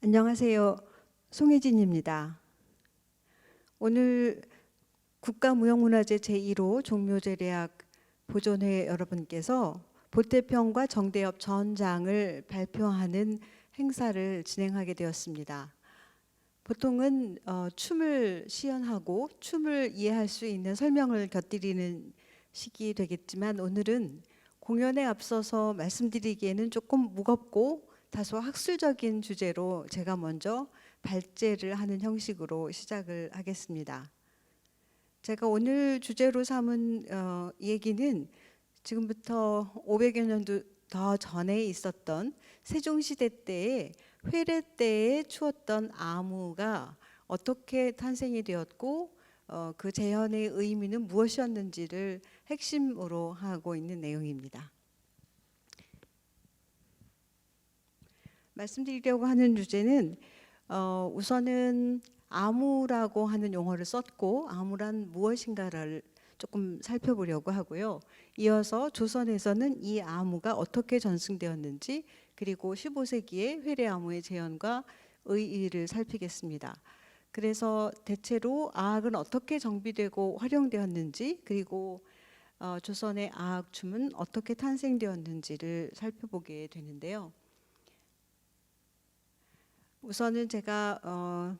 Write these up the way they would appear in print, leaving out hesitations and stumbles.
안녕하세요. 송혜진입니다. 오늘 국가무형문화재 제1호 종묘제례악 보존회 여러분께서 보태평과 정대협 전장을 발표하는 행사를 진행하게 되었습니다. 보통은 춤을 시연하고 춤을 이해할 수 있는 설명을 곁들이는 시기 되겠지만 오늘은 공연에 앞서서 말씀드리기에는 조금 무겁고 다소 학술적인 주제로 제가 먼저 발제를 하는 형식으로 시작을 하겠습니다. 제가 오늘 주제로 삼은 얘기는 지금부터 500여 년도 더 전에 있었던 세종시대 때의 회례 때에 추었던 아무가 어떻게 탄생이 되었고 그 재현의 의미는 무엇이었는지를 핵심으로 하고 있는 내용입니다. 말씀드리려고 하는 주제는 우선은 아무라고 하는 용어를 썼고 아무란 무엇인가를 조금 살펴보려고 하고요. 이어서 조선에서는 이 아무가 어떻게 전승되었는지 그리고 15세기의 회례아무의 재현과 의의를 살피겠습니다. 그래서 대체로 아악은 어떻게 정비되고 활용되었는지 그리고 조선의 아악춤은 어떻게 탄생되었는지를 살펴보게 되는데요. 우선은 제가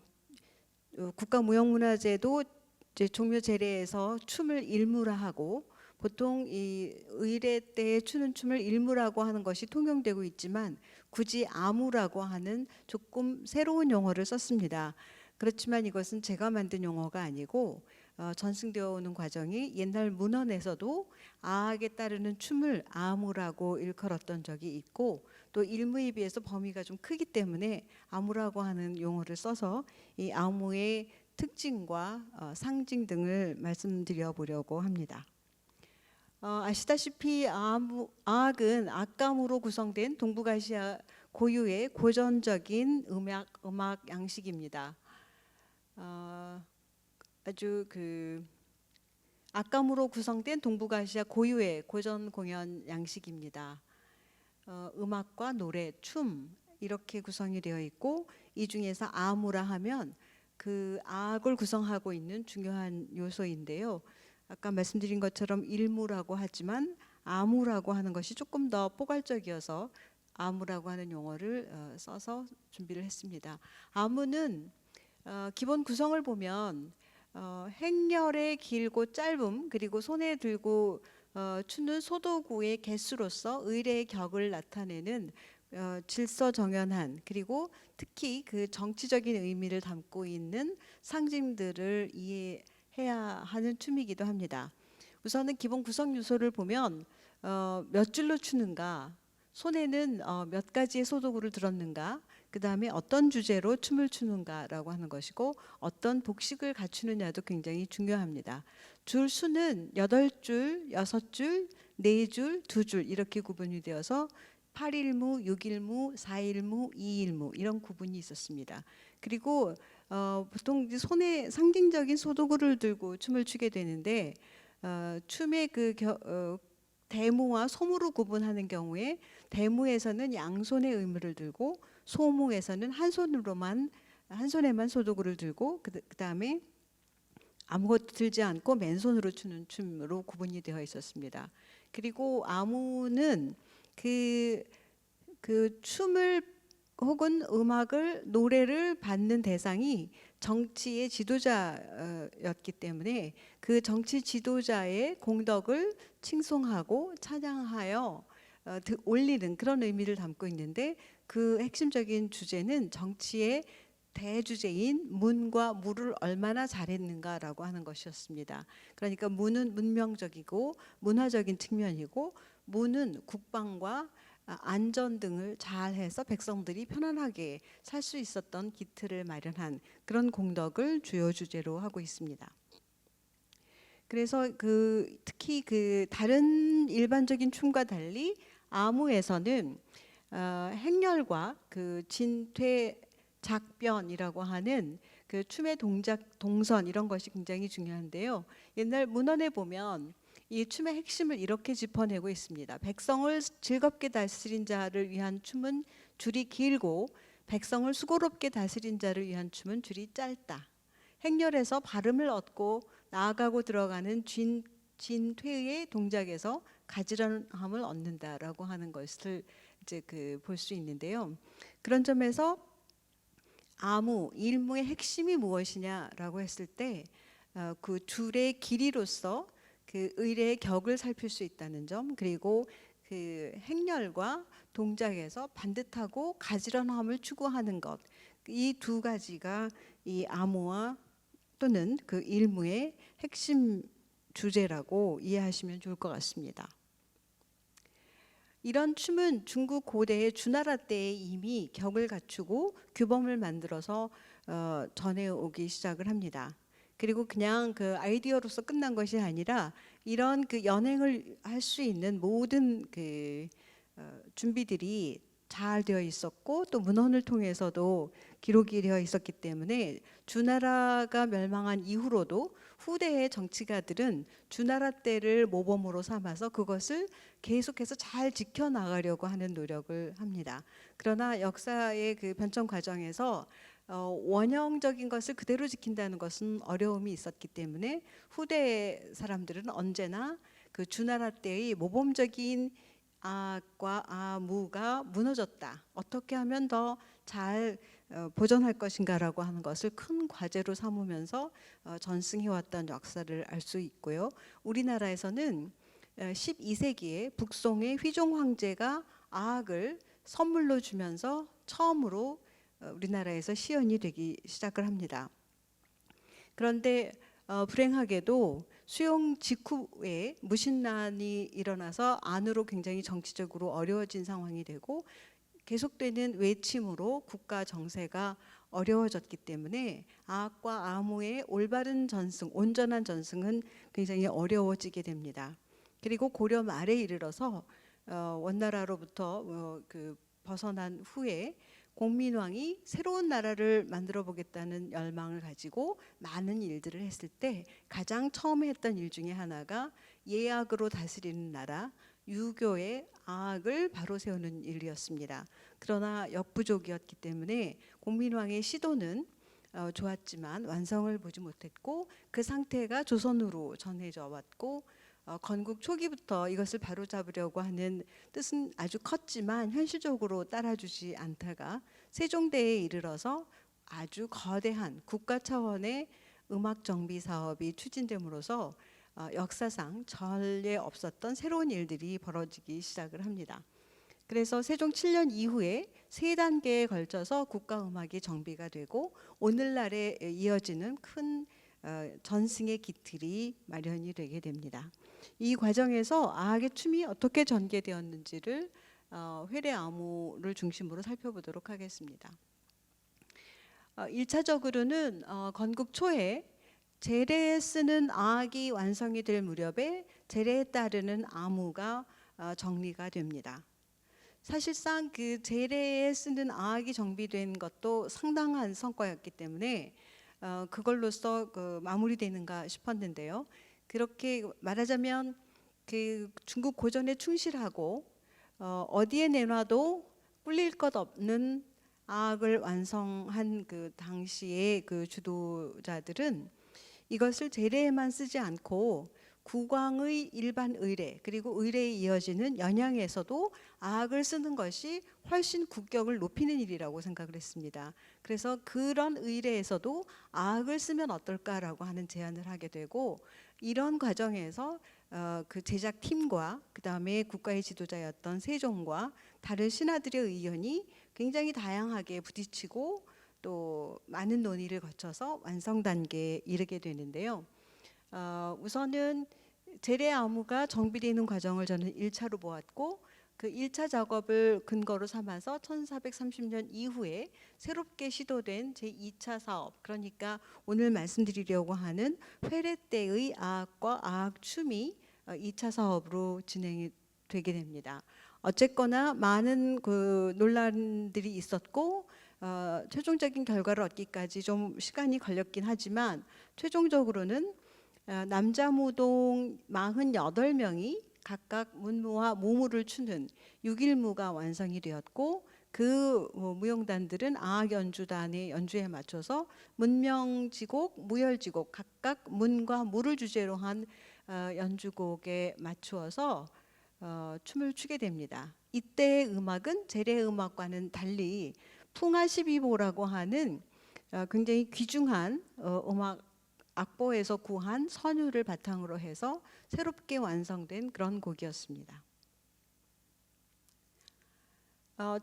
국가무형문화재도 이제 종묘제례에서 춤을 일무라하고 보통 이 의례 때에 추는 춤을 일무라고 하는 것이 통용되고 있지만 굳이 아무라고 하는 조금 새로운 용어를 썼습니다. 그렇지만 이것은 제가 만든 용어가 아니고 전승되어 오는 과정이 옛날 문헌에서도 아악에 따르는 춤을 아무라고 일컬었던 적이 있고 또 일무에 비해서 범위가 좀 크기 때문에 아무라고 하는 용어를 써서 이 아무의 특징과 상징 등을 말씀드려 보려고 합니다. 아시다시피 아악은 악감으로 구성된 동북아시아 고유의 고전적인 음악 양식입니다. 아주 악감으로 구성된 동북아시아 고유의 고전 공연 양식입니다. 음악과 노래, 춤 이렇게 구성이 되어 있고 이 중에서 아무라 하면 그 악을 구성하고 있는 중요한 요소인데요. 아까 말씀드린 것처럼 일무라고 하지만 아무라고 하는 것이 조금 더 포괄적이어서 아무라고 하는 용어를 써서 준비를 했습니다. 아무는 기본 구성을 보면 행렬의 길고 짧음 그리고 손에 들고 추는 소도구의 개수로서 의례의 격을 나타내는 질서정연한 그리고 특히 그 정치적인 의미를 담고 있는 상징들을 이해해야 하는 춤이기도 합니다. 우선은 기본 구성 요소를 보면 몇 줄로 추는가, 손에는 몇 가지의 소도구를 들었는가, 그 다음에 어떤 주제로 춤을 추는가라고 하는 것이고 어떤 복식을 갖추느냐도 굉장히 중요합니다. 줄 수는 8줄, 6줄, 4줄, 2줄 이렇게 구분이 되어서 8일무, 6일무, 4일무, 2일무 이런 구분이 있었습니다. 그리고 보통 손에 상징적인 소도구를 들고 춤을 추게 되는데 춤의 대무와 소무로 구분하는 경우에 대무에서는 양손의 의무를 들고 소무에서는 한 손에만 소도구를 들고 그다음에 아무것도 들지 않고 맨손으로 추는 춤으로 구분이 되어 있었습니다. 그리고 아무는 그 춤을 혹은 음악을 노래를 받는 대상이 정치의 지도자였기 때문에 그 정치 지도자의 공덕을 칭송하고 찬양하여 올리는 그런 의미를 담고 있는데 그 핵심적인 주제는 정치의 대주제인 문과 무를 얼마나 잘했는가라고 하는 것이었습니다. 그러니까 무는 문명적이고 문화적인 측면이고 무는 국방과 안전 등을 잘해서 백성들이 편안하게 살 수 있었던 기틀을 마련한 그런 공덕을 주요 주제로 하고 있습니다. 그래서 특히 다른 일반적인 춤과 달리 아무에서는 행렬과 진퇴 작변이라고 하는 그 춤의 동작, 동선 이런 것이 굉장히 중요한데요. 옛날 문헌에 보면 이 춤의 핵심을 이렇게 짚어내고 있습니다. 백성을 즐겁게 다스린 자를 위한 춤은 줄이 길고 백성을 수고롭게 다스린 자를 위한 춤은 줄이 짧다. 행렬에서 발음을 얻고 나아가고 들어가는 진퇴의 동작에서 가지런함을 얻는다라고 하는 것을 이제 볼 수 있는데요. 그런 점에서 아무 일무의 핵심이 무엇이냐라고 했을 때 그 줄의 길이로서 그 의례의 격을 살필 수 있다는 점, 그리고 그 행렬과 동작에서 반듯하고 가지런함을 추구하는 것, 이 두 가지가 이 암호와 또는 그 일무의 핵심 주제라고 이해하시면 좋을 것 같습니다. 이런 춤은 중국 고대의 주나라 때에 이미 격을 갖추고 규범을 만들어서 전해오기 시작을 합니다. 그리고 그냥 그 아이디어로서 끝난 것이 아니라 이런 그 연행을 할 수 있는 모든 그 준비들이 잘 되어 있었고 또 문헌을 통해서도 기록이 되어 있었기 때문에 주나라가 멸망한 이후로도 후대의 정치가들은 주나라 때를 모범으로 삼아서 그것을 계속해서 잘 지켜나가려고 하는 노력을 합니다. 그러나 역사의 그 변천 과정에서 원형적인 것을 그대로 지킨다는 것은 어려움이 있었기 때문에 후대 사람들은 언제나 그 주나라 때의 모범적인 아과 아무가 무너졌다. 어떻게 하면 더 잘 보존할 것인가라고 하는 것을 큰 과제로 삼으면서 전승해왔던 역사를 알 수 있고요. 우리나라에서는 12세기에 북송의 휘종 황제가 아악을 선물로 주면서 처음으로 우리나라에서 시연이 되기 시작을 합니다. 그런데 불행하게도 수용 직후에 무신난이 일어나서 안으로 굉장히 정치적으로 어려워진 상황이 되고 계속되는 외침으로 국가 정세가 어려워졌기 때문에 아악과 아무의 올바른 전승, 온전한 전승은 굉장히 어려워지게 됩니다. 그리고 고려 말에 이르러서 원나라로부터 벗어난 후에 공민왕이 새로운 나라를 만들어 보겠다는 열망을 가지고 많은 일들을 했을 때 가장 처음에 했던 일 중에 하나가 예악으로 다스리는 나라 유교의 아악을 바로 세우는 일이었습니다. 그러나 역부족이었기 때문에 공민왕의 시도는 좋았지만 완성을 보지 못했고 그 상태가 조선으로 전해져 왔고 건국 초기부터 이것을 바로잡으려고 하는 뜻은 아주 컸지만 현실적으로 따라주지 않다가 세종대에 이르러서 아주 거대한 국가 차원의 음악 정비 사업이 추진됨으로써 역사상 전례 없었던 새로운 일들이 벌어지기 시작을 합니다. 그래서 세종 7년 이후에 세 단계에 걸쳐서 국가음악이 정비가 되고 오늘날에 이어지는 큰 전승의 기틀이 마련이 되게 됩니다. 이 과정에서 아악의 춤이 어떻게 전개되었는지를 회례아무를 중심으로 살펴보도록 하겠습니다. 1차적으로는 건국 초에 제례에 쓰는 아악이 완성이 될 무렵에 제례에 따르는 아무가 정리가 됩니다. 사실상 그 제례에 쓰는 아악이 정비된 것도 상당한 성과였기 때문에 그걸로써 마무리되는가 싶었는데요. 그렇게 말하자면 그 중국 고전에 충실하고 어디에 내놔도 꿀릴 것 없는 아악을 완성한 그 당시의 그 주도자들은 이것을 제례에만 쓰지 않고 국왕의 일반 의례 그리고 의례에 이어지는 연양에서도 아악을 쓰는 것이 훨씬 국격을 높이는 일이라고 생각을 했습니다. 그래서 그런 의례에서도 아악을 쓰면 어떨까라고 하는 제안을 하게 되고 이런 과정에서 그 제작팀과 그 다음에 국가의 지도자였던 세종과 다른 신하들의 의견이 굉장히 다양하게 부딪히고 또 많은 논의를 거쳐서 완성 단계에 이르게 되는데요. 우선은 제례아무가 정비되는 과정을 저는 1차로 보았고 그 1차 작업을 근거로 삼아서 1430년 이후에 새롭게 시도된 제2차 사업, 그러니까 오늘 말씀드리려고 하는 회례 때의 아악과 아악춤이 2차 사업으로 진행이 되게 됩니다. 어쨌거나 많은 그 논란들이 있었고 최종적인 결과를 얻기까지 좀 시간이 걸렸긴 하지만 최종적으로는 남자무동 48명이 각각 문무와 모무를 추는 6일무가 완성이 되었고 그 무용단들은 아악 연주단의 연주에 맞춰서 문명지곡, 무열지곡 각각 문과 무를 주제로 한 연주곡에 맞추어서 춤을 추게 됩니다. 이때의 음악은 재래 음악과는 달리 풍화 12보라고 하는 굉장히 귀중한 음악 악보에서 구한 선율을 바탕으로 해서 새롭게 완성된 그런 곡이었습니다.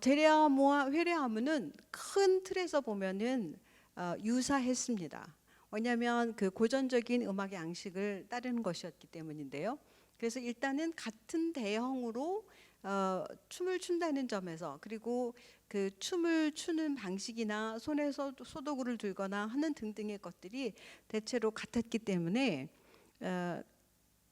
제레아무와 회레아무는 큰 틀에서 보면은 유사했습니다. 왜냐하면 그 고전적인 음악의 양식을 따르는 것이었기 때문인데요. 그래서 일단은 같은 대형으로 춤을 춘다는 점에서, 그리고 그 춤을 추는 방식이나 손에서 소도구를 들거나 하는 등등의 것들이 대체로 같았기 때문에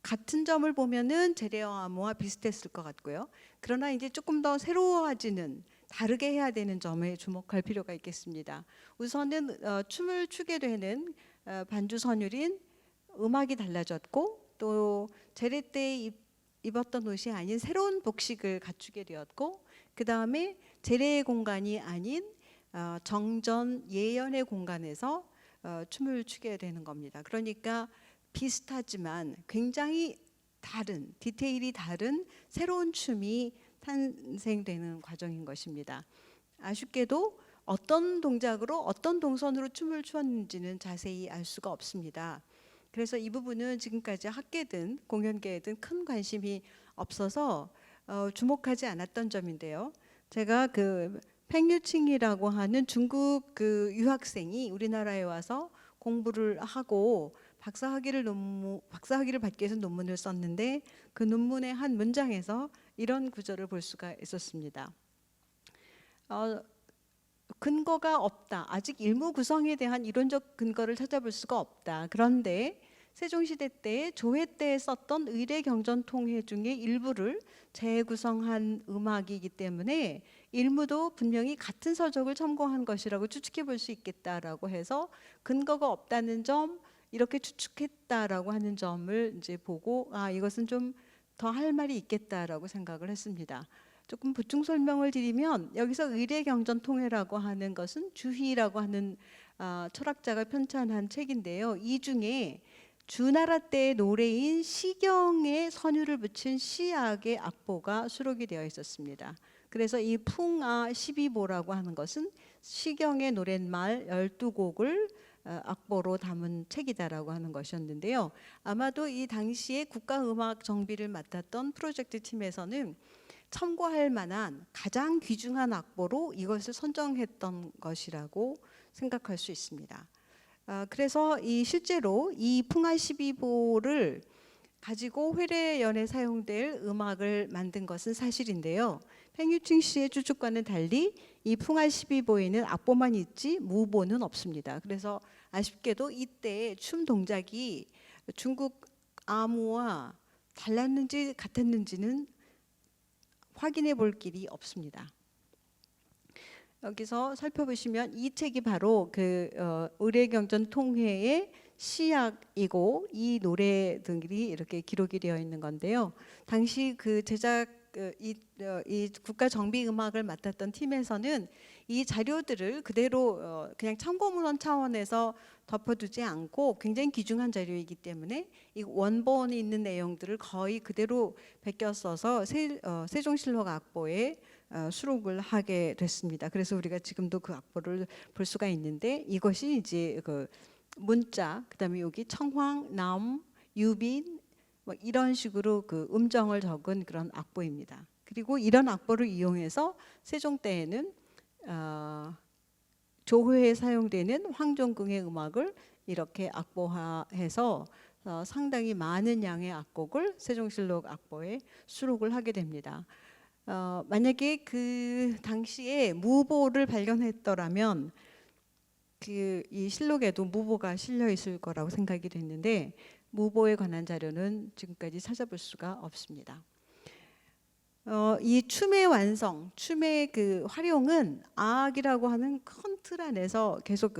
같은 점을 보면은 제레아무와 비슷했을 것 같고요. 그러나 이제 조금 더 새로워지는, 다르게 해야 되는 점에 주목할 필요가 있겠습니다. 우선은 춤을 추게 되는 반주 선율인 음악이 달라졌고, 또 제레 때 입었던 옷이 아닌 새로운 복식을 갖추게 되었고, 그 다음에 제레의 공간이 아닌 정전 예연의 공간에서 춤을 추게 되는 겁니다. 그러니까 비슷하지만 굉장히 다른, 디테일이 다른 새로운 춤이 탄생되는 과정인 것입니다. 아쉽게도 어떤 동작으로 어떤 동선으로 춤을 추었는지는 자세히 알 수가 없습니다. 그래서 이 부분은 지금까지 학계든 공연계든 큰 관심이 없어서 주목하지 않았던 점인데요. 제가 그 팽유칭이라고 하는 중국 그 유학생이 우리나라에 와서 공부를 하고 박사학위를 받기 위해서 논문을 썼는데, 그 논문의 한 문장에서 이런 구절을 볼 수가 있었습니다. 근거가 없다. 아직 일무 구성에 대한 이론적 근거를 찾아볼 수가 없다. 그런데 세종시대 때 조회 때 썼던 의례경전통해 중에 일부를 재구성한 음악이기 때문에 일무도 분명히 같은 서적을 참고한 것이라고 추측해 볼 수 있겠다라고 해서 근거가 없다는 점, 이렇게 추측했다라고 하는 점을 이제 보고 이것은 좀 더 할 말이 있겠다라고 생각을 했습니다. 조금 보충 설명을 드리면, 여기서 의례경전통해라고 하는 것은 주희라고 하는 철학자가 편찬한 책인데요. 이 중에 주나라 때의 노래인 시경에 선율을 붙인 시악의 악보가 수록이 되어 있었습니다. 그래서 이 풍아 12보라고 하는 것은 시경의 노랫말 12곡을 악보로 담은 책이다라고 하는 것이었는데요. 아마도 이 당시에 국가음악 정비를 맡았던 프로젝트 팀에서는 참고할 만한 가장 귀중한 악보로 이것을 선정했던 것이라고 생각할 수 있습니다. 그래서 실제로 이 풍화 12보를 가지고 회례연에 사용될 음악을 만든 것은 사실인데요. 팽유칭 씨의 추측과는 달리 이 풍화 12보에는 악보만 있지 무보는 없습니다. 그래서 아쉽게도 이때 춤 동작이 중국 아무와 달랐는지 같았는지는 확인해 볼 길이 없습니다. 여기서 살펴보시면 이 책이 바로 그 의례경전통해의 시약이고, 이 노래들이 이렇게 기록이 되어 있는 건데요. 당시 그 제작 이 국가정비음악을 맡았던 팀에서는 이 자료들을 그대로 그냥 참고문헌 차원에서 덮어두지 않고, 굉장히 귀중한 자료이기 때문에 이 원본이 있는 내용들을 거의 그대로 베껴 써서 세종실록 악보에 수록을 하게 됐습니다. 그래서 우리가 지금도 그 악보를 볼 수가 있는데, 이것이 이제 그 문자, 그다음에 여기 청황, 남, 유빈 뭐 이런 식으로 그 음정을 적은 그런 악보입니다. 그리고 이런 악보를 이용해서 세종 때에는 조회에 사용되는 황종궁의 음악을 이렇게 악보화해서 상당히 많은 양의 악곡을 세종실록 악보에 수록을 하게 됩니다. 만약에 그 당시에 무보를 발견했더라면 이 실록에도 무보가 실려 있을 거라고 생각이 됐는데, 무보에 관한 자료는 지금까지 찾아볼 수가 없습니다. 이 춤의 완성, 춤의 그 활용은 아악이라고 하는 큰 틀 안에서 계속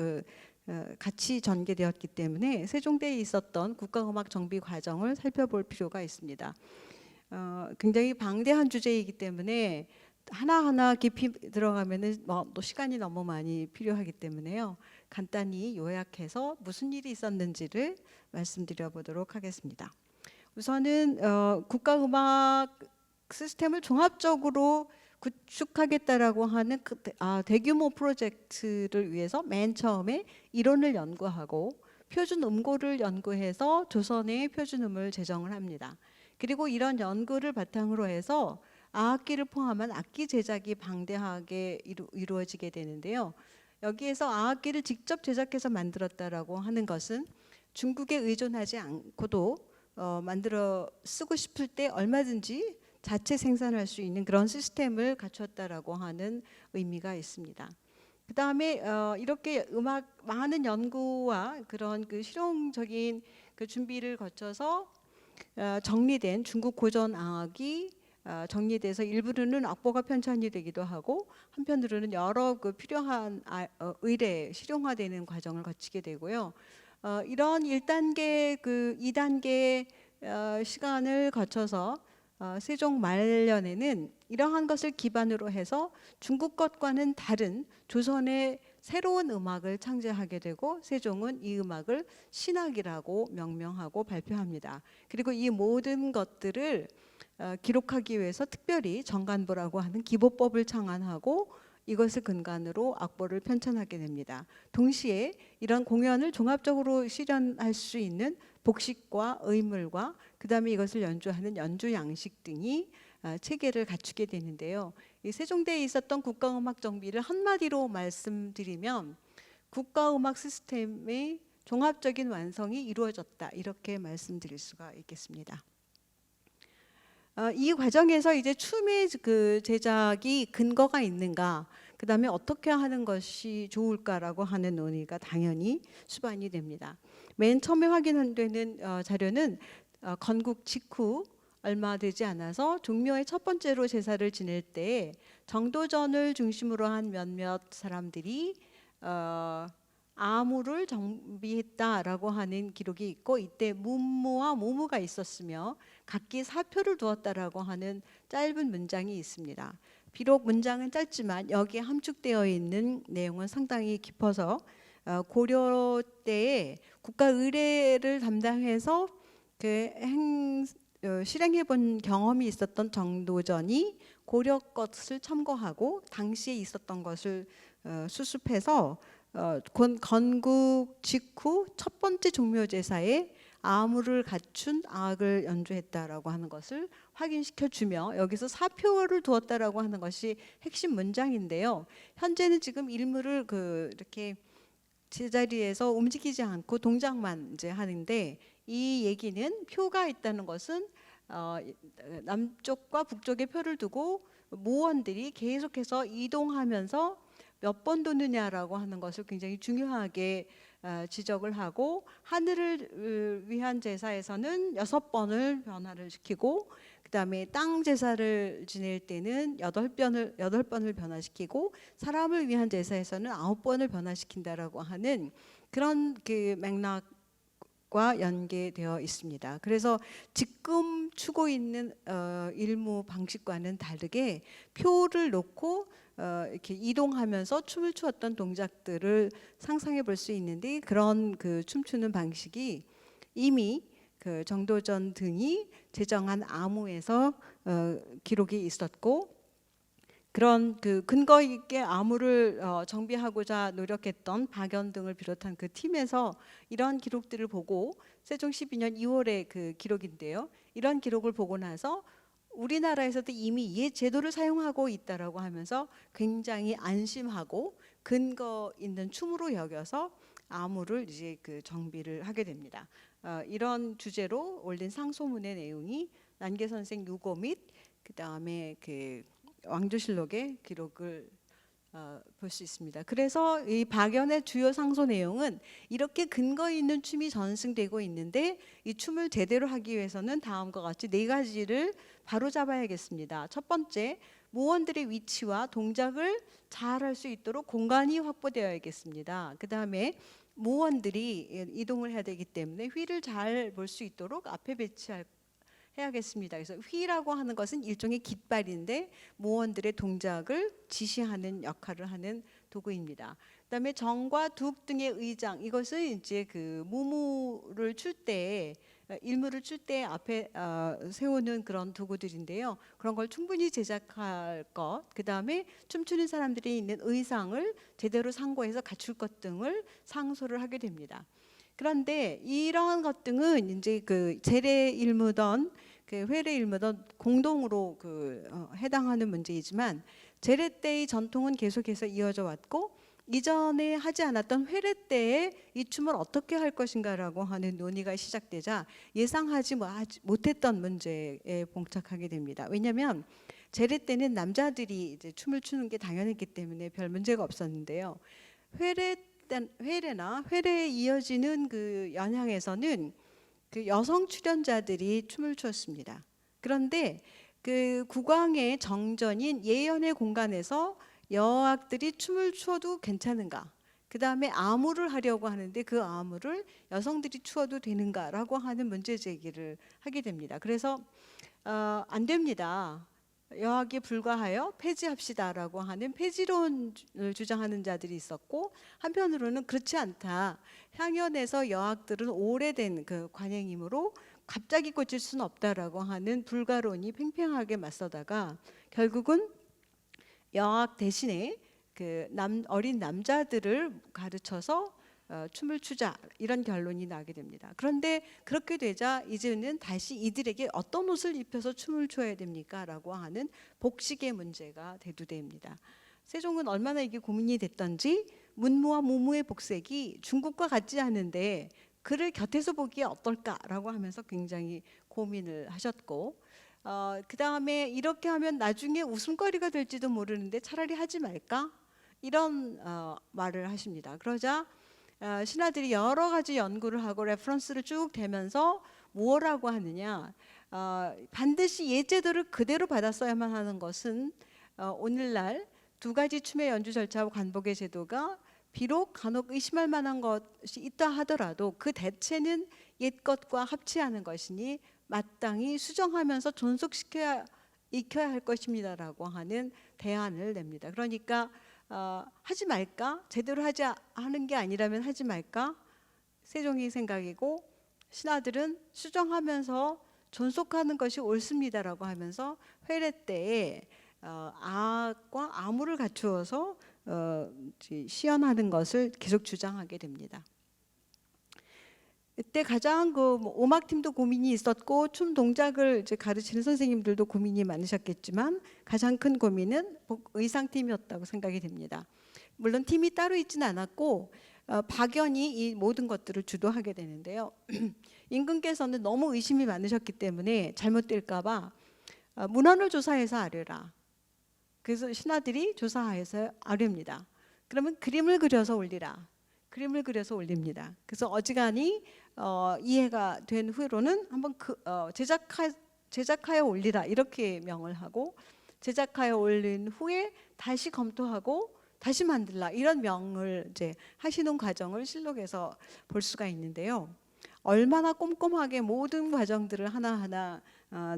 같이 전개되었기 때문에 세종대에 있었던 국가음악 정비 과정을 살펴볼 필요가 있습니다. 굉장히 방대한 주제이기 때문에 하나하나 깊이 들어가면은 또 시간이 너무 많이 필요하기 때문에요. 간단히 요약해서 무슨 일이 있었는지를 말씀드려 보도록 하겠습니다. 우선은 국가음악 시스템을 종합적으로 구축하겠다라고 하는 대규모 프로젝트를 위해서 맨 처음에 이론을 연구하고 표준 음고를 연구해서 조선의 표준음을 제정을 합니다. 그리고 이런 연구를 바탕으로 해서 악기를 포함한 악기 제작이 방대하게 이루어지게 되는데요. 여기에서 악기를 직접 제작해서 만들었다라고 하는 것은 중국에 의존하지 않고도 만들어 쓰고 싶을 때 얼마든지 자체 생산할 수 있는 그런 시스템을 갖췄다라고 하는 의미가 있습니다. 그 다음에 이렇게 음악 많은 연구와 그런 그 실용적인 그 준비를 거쳐서 정리된 중국 고전 악이 정리돼서 일부로는 악보가 편찬이 되기도 하고 한편으로는 여러 그 필요한 의뢰 실용화되는 과정을 거치게 되고요. 이런 1단계 그 2단계 시간을 거쳐서 세종 말년에는 이러한 것을 기반으로 해서 중국 것과는 다른 조선의 새로운 음악을 창제하게 되고 세종은 이 음악을 신악이라고 명명하고 발표합니다. 그리고 이 모든 것들을 기록하기 위해서 특별히 정간보라고 하는 기보법을 창안하고 이것을 근간으로 악보를 편찬하게 됩니다. 동시에 이런 공연을 종합적으로 실현할 수 있는 복식과 의물과 그다음에 이것을 연주하는 연주 양식 등이 체계를 갖추게 되는데요. 이 세종대에 있었던 국가음악 정비를 한마디로 말씀드리면 국가음악 시스템의 종합적인 완성이 이루어졌다 이렇게 말씀드릴 수가 있겠습니다. 이 과정에서 이제 춤의 그 제작이 근거가 있는가, 그 다음에 어떻게 하는 것이 좋을까라고 하는 논의가 당연히 수반이 됩니다. 맨 처음에 확인되는 자료는 건국 직후 얼마 되지 않아서 종묘의 첫 번째로 제사를 지낼 때 정도전을 중심으로 한 몇몇 사람들이 아무를 정비했다라고 하는 기록이 있고 이때 문무와 모무가 있었으며 각기 사표를 두었다라고 하는 짧은 문장이 있습니다. 비록 문장은 짧지만 여기에 함축되어 있는 내용은 상당히 깊어서 고려 때에 국가 의례를 담당해서 실행해 본 경험이 있었던 정도전이 고려 것을 참고하고 당시에 있었던 것을 수습해서 건국 직후 첫 번째 종묘제사에 아무를 갖춘 악을 연주했다라고 하는 것을 확인시켜 주며 여기서 사표를 두었다라고 하는 것이 핵심 문장인데요. 현재는 지금 일물을 이렇게 제자리에서 움직이지 않고 동작만 이제 하는데 이 얘기는 표가 있다는 것은 남쪽과 북쪽에 표를 두고 모원들이 계속해서 이동하면서 몇 번 도느냐라고 하는 것을 굉장히 중요하게 지적을 하고 하늘을 위한 제사에서는 6번을 변화를 시키고 그다음에 땅 제사를 지낼 때는 8번을 변화시키고 사람을 위한 제사에서는 9번을 변화시킨다라고 하는 그런 그 맥락과 연계되어 있습니다. 그래서 지금 추고 있는 일무 방식과는 다르게 표를 놓고 이렇게 이동하면서 춤을 추었던 동작들을 상상해 볼 수 있는데 그런 그 춤추는 방식이 이미 그 정도전 등이 제정한 아무에서 기록이 있었고 그런 그 근거 있게 아무를 정비하고자 노력했던 박연 등을 비롯한 그 팀에서 이런 기록들을 보고 세종 12년 2월의 그 기록인데요. 이런 기록을 보고 나서 우리나라에서도 이미 이 제도를 사용하고 있다라고 하면서 굉장히 안심하고 근거 있는 춤으로 여겨서 아무를 이제 그 정비를 하게 됩니다. 이런 주제로 올린 상소문의 내용이 난계선생 유고 및 그다음에 그 왕조실록의 기록을 볼 수 있습니다. 그래서 이 박연의 주요 상소 내용은 이렇게 근거 있는 춤이 전승되고 있는데 이 춤을 제대로 하기 위해서는 다음과 같이 4가지를 바로 잡아야겠습니다. 첫 번째, 무원들의 위치와 동작을 잘 할 수 있도록 공간이 확보되어야겠습니다. 그 다음에 무원들이 이동을 해야 되기 때문에 휘를 잘 볼 수 있도록 앞에 배치해야 해야겠습니다. 그래서 휘라고 하는 것은 일종의 깃발인데 무원들의 동작을 지시하는 역할을 하는 도구입니다. 그다음에 정과 둑 등의 의장, 이것은 이제 그 무무를 출 때, 일무를 출 때 앞에 세우는 그런 도구들인데요. 그런 걸 충분히 제작할 것, 그다음에 춤추는 사람들이 있는 의상을 제대로 상고해서 갖출 것 등을 상소를 하게 됩니다. 그런데 이러한 것 등은 이제 그 제례 일무던 그 회례 일무던 공동으로 해당하는 문제이지만 제례 때의 전통은 계속해서 이어져 왔고 이전에 하지 않았던 회례 때에 이 춤을 어떻게 할 것인가라고 하는 논의가 시작되자 예상하지 못했던 문제에 봉착하게 됩니다. 왜냐하면 제례 때는 남자들이 이제 춤을 추는 게 당연했기 때문에 별 문제가 없었는데요. 회례나 회례에 이어지는 그 연향에서는 그 여성 출연자들이 춤을 추었습니다. 그런데 그 국왕의 정전인 예연의 공간에서 여학들이 춤을 추어도 괜찮은가? 그 다음에 아무를 하려고 하는데 그 아무를 여성들이 추어도 되는가라고 하는 문제 제기를 하게 됩니다. 그래서 안 됩니다. 여학에 불과하여 폐지합시다라고 하는 폐지론을 주장하는 자들이 있었고 한편으로는 그렇지 않다. 향연에서 여학들은 오래된 그 관행이므로 갑자기 고칠 수는 없다라고 하는 불가론이 팽팽하게 맞서다가 결국은 여학 대신에 그 어린 남자들을 가르쳐서 춤을 추자 이런 결론이 나게 됩니다. 그런데 그렇게 되자 이제는 다시 이들에게 어떤 옷을 입혀서 춤을 춰야 됩니까? 라고 하는 복식의 문제가 대두됩니다. 세종은 얼마나 이게 고민이 됐던지 문무와 무무의 복색이 중국과 같지 않은데 그를 곁에서 보기에 어떨까라고 하면서 굉장히 고민을 하셨고 그 다음에 이렇게 하면 나중에 웃음거리가 될지도 모르는데 차라리 하지 말까? 이런 말을 하십니다. 그러자 신하들이 여러 가지 연구를 하고 레퍼런스를 쭉 대면서 무엇라고 하느냐, 반드시 옛 제도를 그대로 받았어야만 하는 것은 오늘날 두 가지 춤의 연주 절차와 관복의 제도가 비록 간혹 의심할 만한 것이 있다 하더라도 그 대체는 옛 것과 합치하는 것이니 마땅히 수정하면서 존속시켜야 익혀야 할 것입니다라고 하는 대안을 냅니다. 그러니까 하지 말까? 제대로 하는 게 아니라면 하지 말까? 세종이 생각이고 신하들은 수정하면서 존속하는 것이 옳습니다라고 하면서 회례 때에 악과 아무를 갖추어서 시연하는 것을 계속 주장하게 됩니다. 이때 가장 음악팀도 고민이 있었고 춤 동작을 이제 가르치는 선생님들도 고민이 많으셨겠지만 가장 큰 고민은 의상팀이었다고 생각이 됩니다. 물론 팀이 따로 있지는 않았고 박연이 이 모든 것들을 주도하게 되는데요. 임금께서는 너무 의심이 많으셨기 때문에 잘못될까 봐 문헌을 조사해서 아뢰라. 그래서 신하들이 조사해서 아뢰입니다. 그러면 그림을 그려서 올리라. 그림을 그려서 올립니다. 그래서 어지간히 이해가 된 후로는 한번 제작하여 올리라 이렇게 명을 하고 제작하여 올린 후에 다시 검토하고 다시 만들라 이런 명을 이제 하시는 과정을 실록에서 볼 수가 있는데요. 얼마나 꼼꼼하게 모든 과정들을 하나하나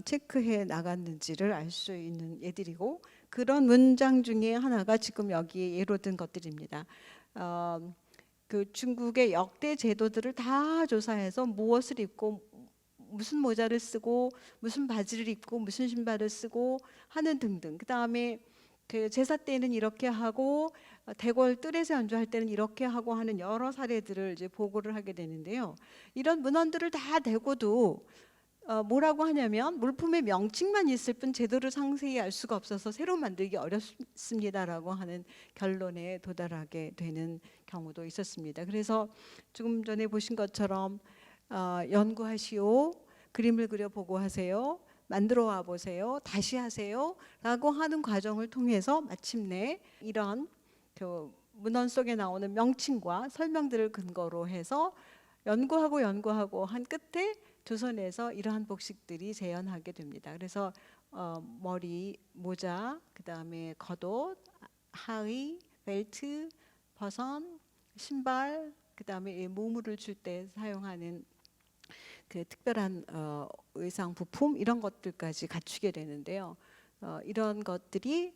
체크해 나갔는지를 알 수 있는 예들이고 그런 문장 중에 하나가 지금 여기에 예로 든 것들입니다. 그 중국의 역대 제도들을 다 조사해서 무엇을 입고 무슨 모자를 쓰고 무슨 바지를 입고 무슨 신발을 쓰고 하는 등등. 그 다음에 그 제사 때는 이렇게 하고 대궐 뜰에서 연주할 때는 이렇게 하고 하는 여러 사례들을 이제 보고를 하게 되는데요. 이런 문헌들을 다 대고도 뭐라고 하냐면 물품의 명칭만 있을 뿐 제도를 상세히 알 수가 없어서 새로 만들기 어렵습니다라고 하는 결론에 도달하게 되는 경우도 있었습니다. 그래서 조금 전에 보신 것처럼 연구하시오, 그림을 그려 보고하세요, 만들어 와 보세요, 다시 하세요 라고 하는 과정을 통해서 마침내 이런 그 문헌 속에 나오는 명칭과 설명들을 근거로 해서 연구하고 한 끝에 조선에서 이러한 복식들이 재현하게 됩니다. 그래서 머리, 모자, 그 다음에 겉옷, 하의, 벨트, 버선, 신발, 그 다음에 무무를 줄 때 사용하는 그 특별한 의상 부품 이런 것들까지 갖추게 되는데요. 이런 것들이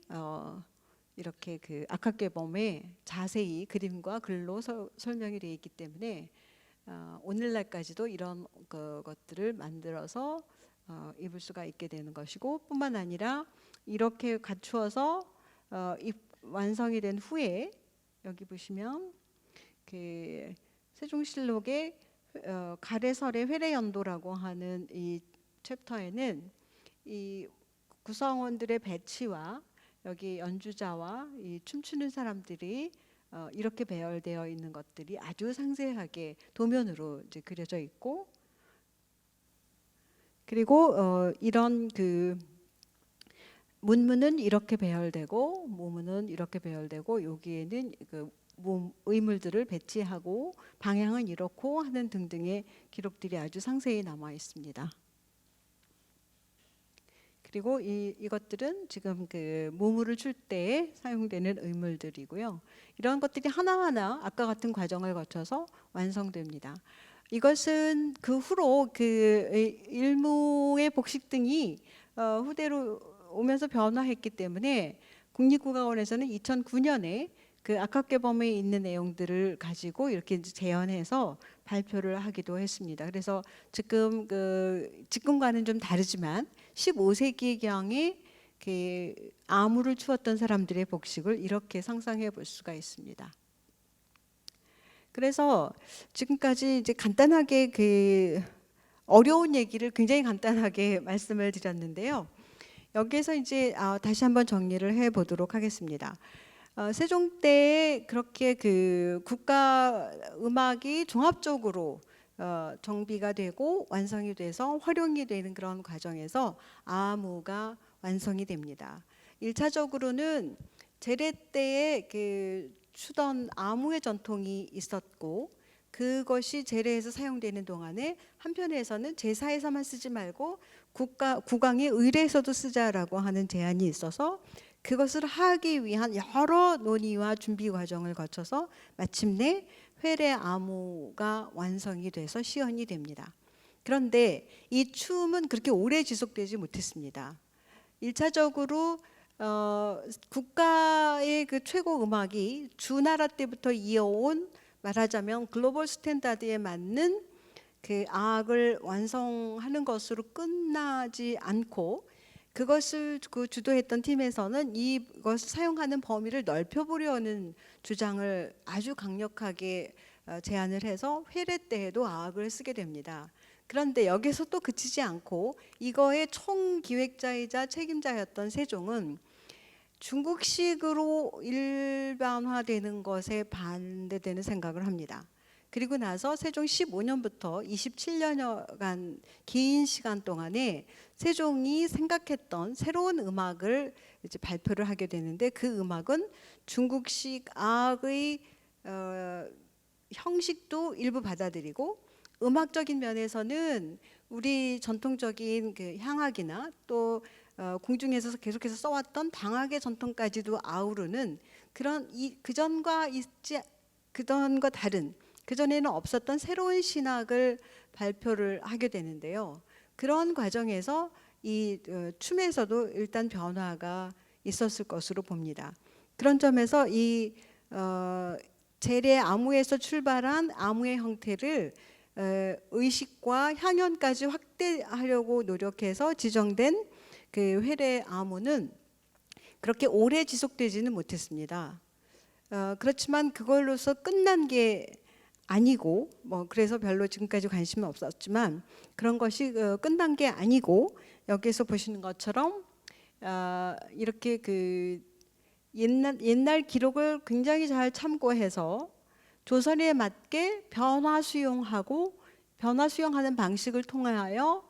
이렇게 그 악학개범에 자세히 그림과 글로 설명이 되어 있기 때문에 오늘날까지도 이런 것들을 만들어서 입을 수가 있게 되는 것이고, 뿐만 아니라 이렇게 갖추어서 완성이 된 후에 여기 보시면 그 세종실록의 가래설의 회례연도라고 하는 이 챕터에는 이 구성원들의 배치와 여기 연주자와 이 춤추는 사람들이 이렇게 배열되어 있는 것들이 아주 상세하게 도면으로 이제 그려져 있고, 그리고 이런 그 문문은 이렇게 배열되고 모문은 이렇게 배열되고 여기에는 그 의물들을 배치하고 방향은 이렇고 하는 등등의 기록들이 아주 상세히 남아 있습니다. 그리고 이것들은 지금 그 모물을 출 때 사용되는 의물들이고요. 이런 것들이 하나하나 아까 같은 과정을 거쳐서 완성됩니다. 이것은 그 후로 그 일무의 복식 등이 후대로 오면서 변화했기 때문에 국립국악원에서는 2009년에 그 악학개범에 있는 내용들을 가지고 이렇게 재현해서 발표를 하기도 했습니다. 그래서 지금과는 좀 다르지만 15세기경에 그 아무를 추었던 사람들의 복식을 이렇게 상상해 볼 수가 있습니다. 그래서 지금까지 이제 간단하게 그 어려운 얘기를 굉장히 간단하게 말씀을 드렸는데요. 여기에서 이제 다시 한번 정리를 해 보도록 하겠습니다. 세종 때 그렇게 그 국가 음악이 종합적으로 정비가 되고 완성이 돼서 활용이 되는 그런 과정에서 아무가 완성이 됩니다. 1차적으로는 제례 때에 그 추던 아무의 전통이 있었고, 그것이 제례에서 사용되는 동안에 한편에서는 제사에서만 쓰지 말고 국왕의 의례에서도 쓰자라고 하는 제안이 있어서 그것을 하기 위한 여러 논의와 준비 과정을 거쳐서 마침내 회례 아무가 완성이 돼서 시연이 됩니다. 그런데 이 춤은 그렇게 오래 지속되지 못했습니다. 1차적으로 국가의 그 최고 음악이 주나라 때부터 이어온, 말하자면 글로벌 스탠다드에 맞는 그 악을 완성하는 것으로 끝나지 않고, 그것을 주도했던 팀에서는 이것을 사용하는 범위를 넓혀보려는 주장을 아주 강력하게 제안을 해서 회례 때에도 악을 쓰게 됩니다. 그런데 여기서 또 그치지 않고 이거의 총기획자이자 책임자였던 세종은 중국식으로 일반화되는 것에 반대되는 생각을 합니다. 그리고 나서 세종 15년부터 27년여간 긴 시간 동안에 세종이 생각했던 새로운 음악을 이제 발표를 하게 되는데, 그 음악은 중국식 악의 형식도 일부 받아들이고, 음악적인 면에서는 우리 전통적인 그 향악이나 또 궁중에서 계속해서 써왔던 방악의 전통까지도 아우르는 그런 그전과 다른, 그전에는 없었던 새로운 신학을 발표를 하게 되는데요. 그런 과정에서 이 춤에서도 일단 변화가 있었을 것으로 봅니다. 그런 점에서 이 제례 아무에서 출발한 아무의 형태를 의식과 향연까지 확대하려고 노력해서 지정된 그 회례 아무는 그렇게 오래 지속되지는 못했습니다. 그렇지만 그걸로서 끝난 게 아니고, 그래서 별로 지금까지 관심은 없었지만 그런 것이 끝난 게 아니고, 여기서 보시는 것처럼 이렇게 그 옛날 기록을 굉장히 잘 참고해서 조선에 맞게 변화 수용하는 방식을 통하여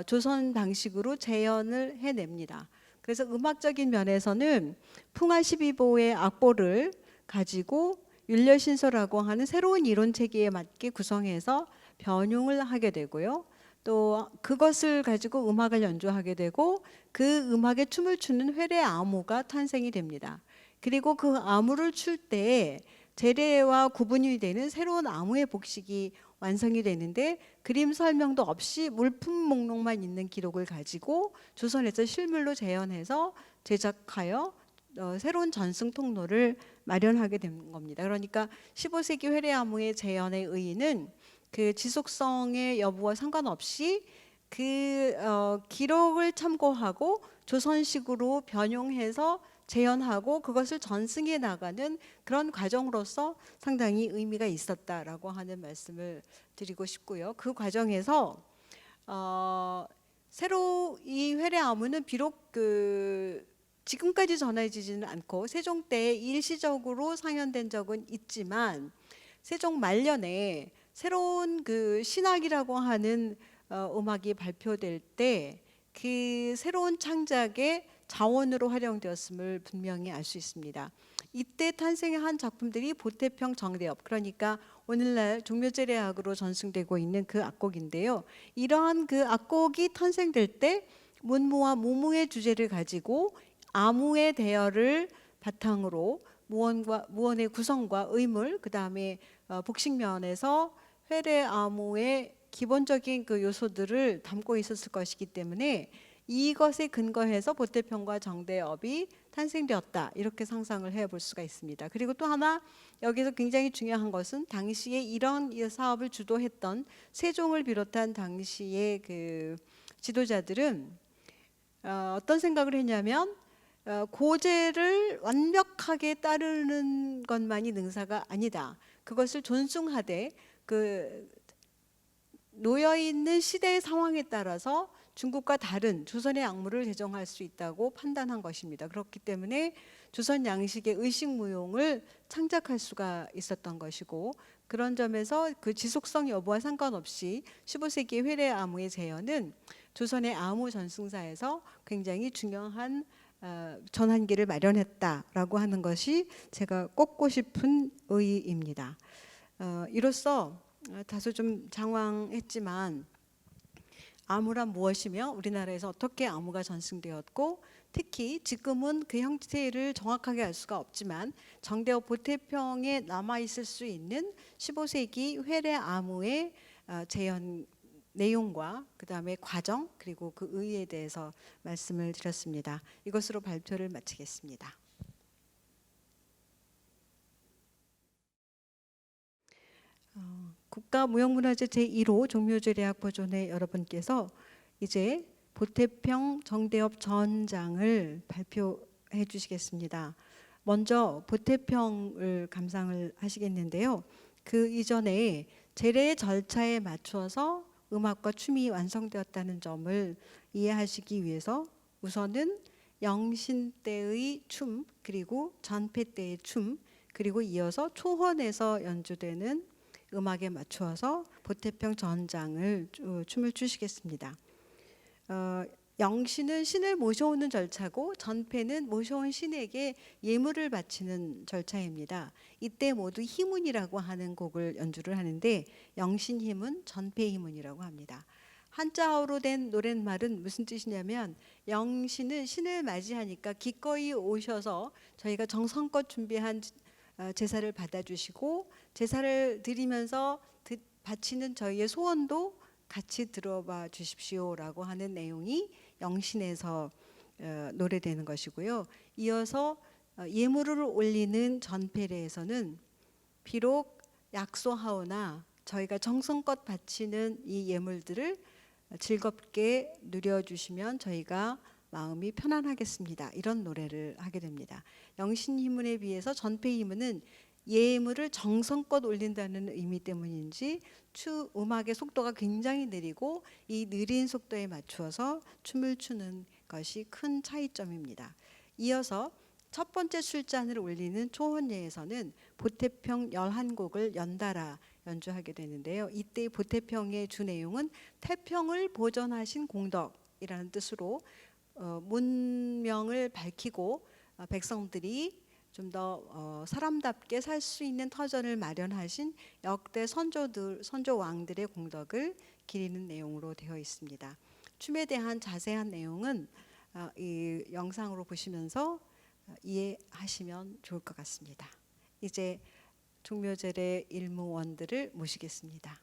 조선 방식으로 재현을 해냅니다. 그래서 음악적인 면에서는 풍화 12보의 악보를 가지고 율려신서라고 하는 새로운 이론 체계에 맞게 구성해서 변용을 하게 되고요. 또 그것을 가지고 음악을 연주하게 되고, 그 음악에 춤을 추는 회례 아무가 탄생이 됩니다. 그리고 그 아무를 출 때 제례와 구분이 되는 새로운 아무의 복식이 완성이 되는데 그림 설명도 없이 물품 목록만 있는 기록을 가지고 조선에서 실물로 재현해서 제작하여 새로운 전승 통로를 마련하게 된 겁니다. 그러니까 15세기 회례암호의 재현의 의의는 그 지속성의 여부와 상관없이 그 기록을 참고하고 조선식으로 변용해서 재현하고 그것을 전승해 나가는 그런 과정으로서 상당히 의미가 있었다라고 하는 말씀을 드리고 싶고요. 그 과정에서 새로 이 회례암호는 비록 지금까지 전해지지는 않고 세종 때 일시적으로 상연된 적은 있지만 세종 말년에 새로운 그 신학이라고 하는 음악이 발표될 때 그 새로운 창작의 자원으로 활용되었음을 분명히 알 수 있습니다. 이때 탄생한 작품들이 보태평 정대업, 그러니까 오늘날 종묘제례악으로 전승되고 있는 그 악곡인데요. 이러한 그 악곡이 탄생될 때 문무와 무무의 주제를 가지고 아무의 대여를 바탕으로 무원의 구성과 의물, 그 다음에 복식면에서 회례아무의 기본적인 그 요소들을 담고 있었을 것이기 때문에 이것에 근거해서 보태평과 정대업이 탄생되었다, 이렇게 상상을 해볼 수가 있습니다. 그리고 또 하나 여기서 굉장히 중요한 것은 당시에 이런 사업을 주도했던 세종을 비롯한 당시의 그 지도자들은 어떤 생각을 했냐면 고제를 완벽하게 따르는 것만이 능사가 아니다. 그것을 존중하되 그 놓여 있는 시대의 상황에 따라서 중국과 다른 조선의 악무를 제정할 수 있다고 판단한 것입니다. 그렇기 때문에 조선 양식의 의식무용을 창작할 수가 있었던 것이고, 그런 점에서 그 지속성 여부와 상관없이 15세기 회례아무의 재현은 조선의 아무 전승사에서 굉장히 중요한 전환기를 마련했다라고 하는 것이 제가 꼽고 싶은 의의입니다. 이로써 다소 좀 장황했지만 아무란 무엇이며 우리나라에서 어떻게 아무가 전승되었고, 특히 지금은 그 형태를 정확하게 알 수가 없지만 정대업 보태평에 남아있을 수 있는 15세기 회례아무의 재현 내용과 그 다음에 과정, 그리고 그 의의에 대해서 말씀을 드렸습니다. 이것으로 발표를 마치겠습니다. 국가무형문화재 제1호 종묘제례악 보존회 여러분께서 이제 보태평 정대업 전장을 발표해 주시겠습니다. 먼저 보태평을 감상을 하시겠는데요. 그 이전에 제례의 절차에 맞추어서 음악과 춤이 완성되었다는 점을 이해하시기 위해서 우선은 영신 때의 춤, 그리고 전폐 때의 춤, 그리고 이어서 초헌에서 연주되는 음악에 맞추어서 보태평 전장을 춤을 추시겠습니다. 영신은 신을 모셔오는 절차고 전폐는 모셔온 신에게 예물을 바치는 절차입니다. 이때 모두 희문이라고 하는 곡을 연주를 하는데 영신 희문, 전폐 희문이라고 합니다. 한자어로 된 노랫말은 무슨 뜻이냐면 영신은 신을 맞이하니까 기꺼이 오셔서 저희가 정성껏 준비한 제사를 받아주시고 제사를 드리면서 바치는 저희의 소원도 같이 들어봐 주십시오라고 하는 내용이 영신에서 노래되는 것이고요. 이어서 예물을 올리는 전폐례에서는 비록 약소하오나 저희가 정성껏 바치는 이 예물들을 즐겁게 누려주시면 저희가 마음이 편안하겠습니다, 이런 노래를 하게 됩니다. 영신희문에 비해서 전폐희문은 예물을 정성껏 올린다는 의미 때문인지 음악의 속도가 굉장히 느리고 이 느린 속도에 맞추어서 춤을 추는 것이 큰 차이점입니다. 이어서 첫 번째 술잔을 올리는 초헌예에서는 보태평 11곡을 연달아 연주하게 되는데요. 이때 보태평의 주 내용은 태평을 보존하신 공덕이라는 뜻으로 문명을 밝히고 백성들이 좀 더 사람답게 살 수 있는 터전을 마련하신 역대 선조 왕들의 공덕을 기리는 내용으로 되어 있습니다. 춤에 대한 자세한 내용은 이 영상으로 보시면서 이해하시면 좋을 것 같습니다. 이제 종묘제례 일무원들을 모시겠습니다.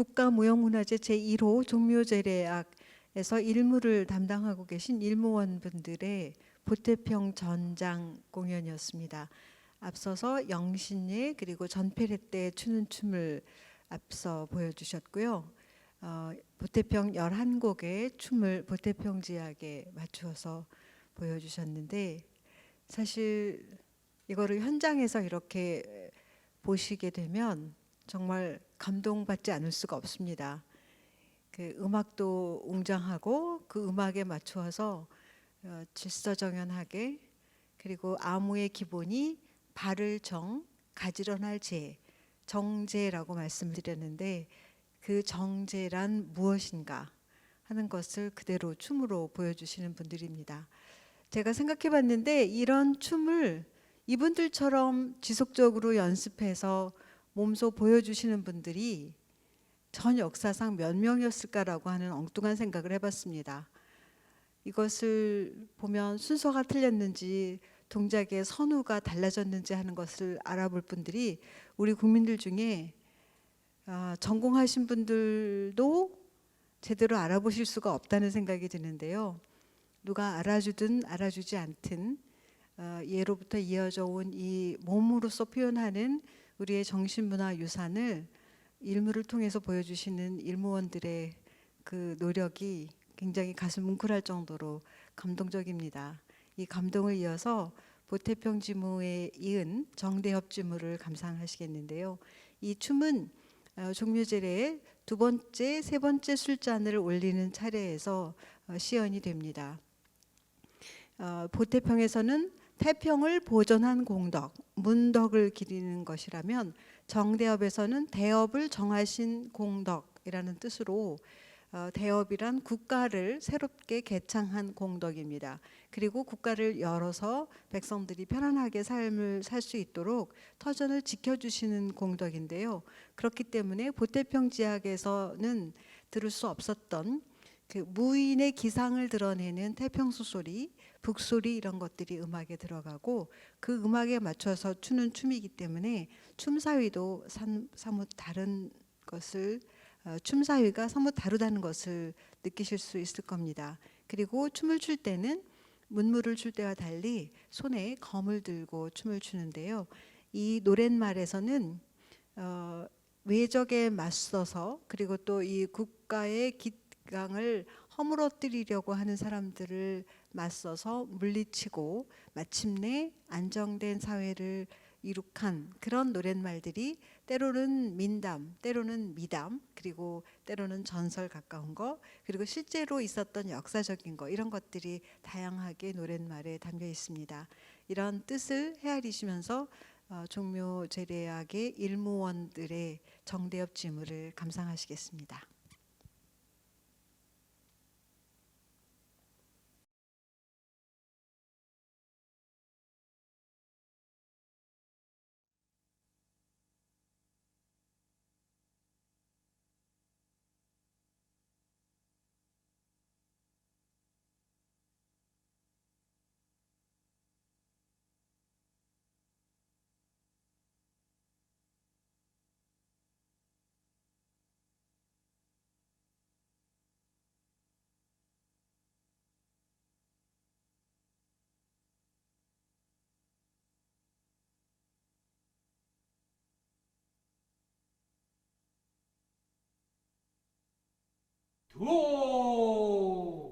국가무형문화재 제1호 종묘제례악에서 일무를 담당하고 계신 일무원분들의 보태평 전장 공연이었습니다. 앞서서 영신예 그리고 전폐례 때 추는 춤을 앞서 보여주셨고요. 보태평 11곡의 춤을 보태평지악에 맞추어서 보여주셨는데, 사실 이거를 현장에서 이렇게 보시게 되면 정말 감동받지 않을 수가 없습니다. 그 음악도 웅장하고 그 음악에 맞추어서 질서정연하게, 그리고 아무의 기본이 발을 정, 가지런할 재, 정재라고 말씀드렸는데, 그 정재란 무엇인가 하는 것을 그대로 춤으로 보여주시는 분들입니다. 제가 생각해 봤는데 이런 춤을 이분들처럼 지속적으로 연습해서 몸소 보여주시는 분들이 전 역사상 몇 명이었을까라고 하는 엉뚱한 생각을 해봤습니다. 이것을 보면 순서가 틀렸는지 동작의 선우가 달라졌는지 하는 것을 알아볼 분들이 우리 국민들 중에 전공하신 분들도 제대로 알아보실 수가 없다는 생각이 드는데요. 누가 알아주든 알아주지 않든 예로부터 이어져 온 이 몸으로서 표현하는 우리의 정신문화 유산을 일무를 통해서 보여주시는 일무원들의 그 노력이 굉장히 가슴 뭉클할 정도로 감동적입니다. 이 감동을 이어서 보태평지무에 이은 정대협지무를 감상하시겠는데요. 이 춤은 종묘제례의 두 번째, 세 번째 술잔을 올리는 차례에서 시연이 됩니다. 보태평에서는 태평을 보존한 공덕, 문덕을 기리는 것이라면, 정대협에서는 대업을 정하신 공덕이라는 뜻으로 대업이란 국가를 새롭게 개창한 공덕입니다. 그리고 국가를 열어서 백성들이 편안하게 삶을 살 수 있도록 터전을 지켜주시는 공덕인데요. 그렇기 때문에 보태평지악에서는 들을 수 없었던 그 무인의 기상을 드러내는 태평소소리, 북소리 이런 것들이 음악에 들어가고, 그 음악에 맞춰서 추는 춤이기 때문에 춤사위도 사뭇 다른 것을, 춤사위가 사뭇 다르다는 것을 느끼실 수 있을 겁니다. 그리고 춤을 출 때는 문무를 출 때와 달리 손에 검을 들고 춤을 추는데요. 이 노랫말에서는 외적에 맞서서, 그리고 또 이 국가의 기강을 허물어뜨리려고 하는 사람들을 맞서서 물리치고 마침내 안정된 사회를 이룩한 그런 노랫말들이 때로는 민담, 때로는 미담, 그리고 때로는 전설 가까운 거, 그리고 실제로 있었던 역사적인 거, 이런 것들이 다양하게 노랫말에 담겨 있습니다. 이런 뜻을 헤아리시면서 종묘제례악의 일무원들의 정대협 지무를 감상하시겠습니다. 도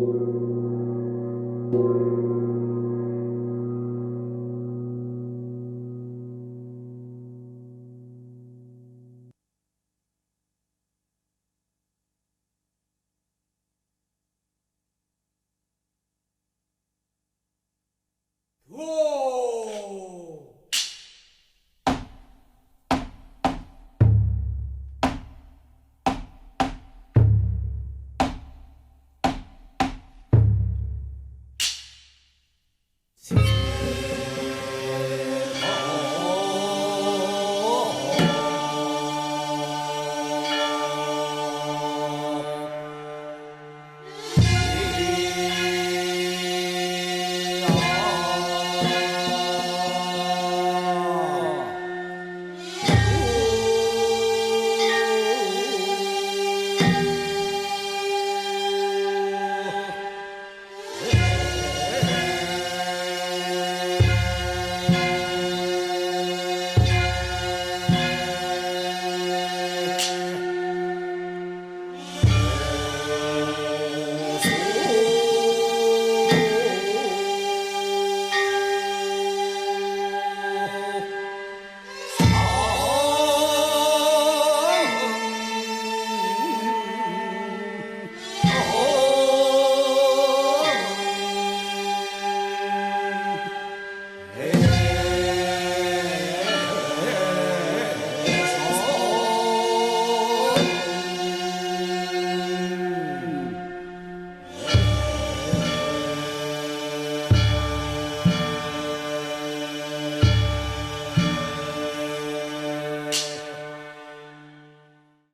주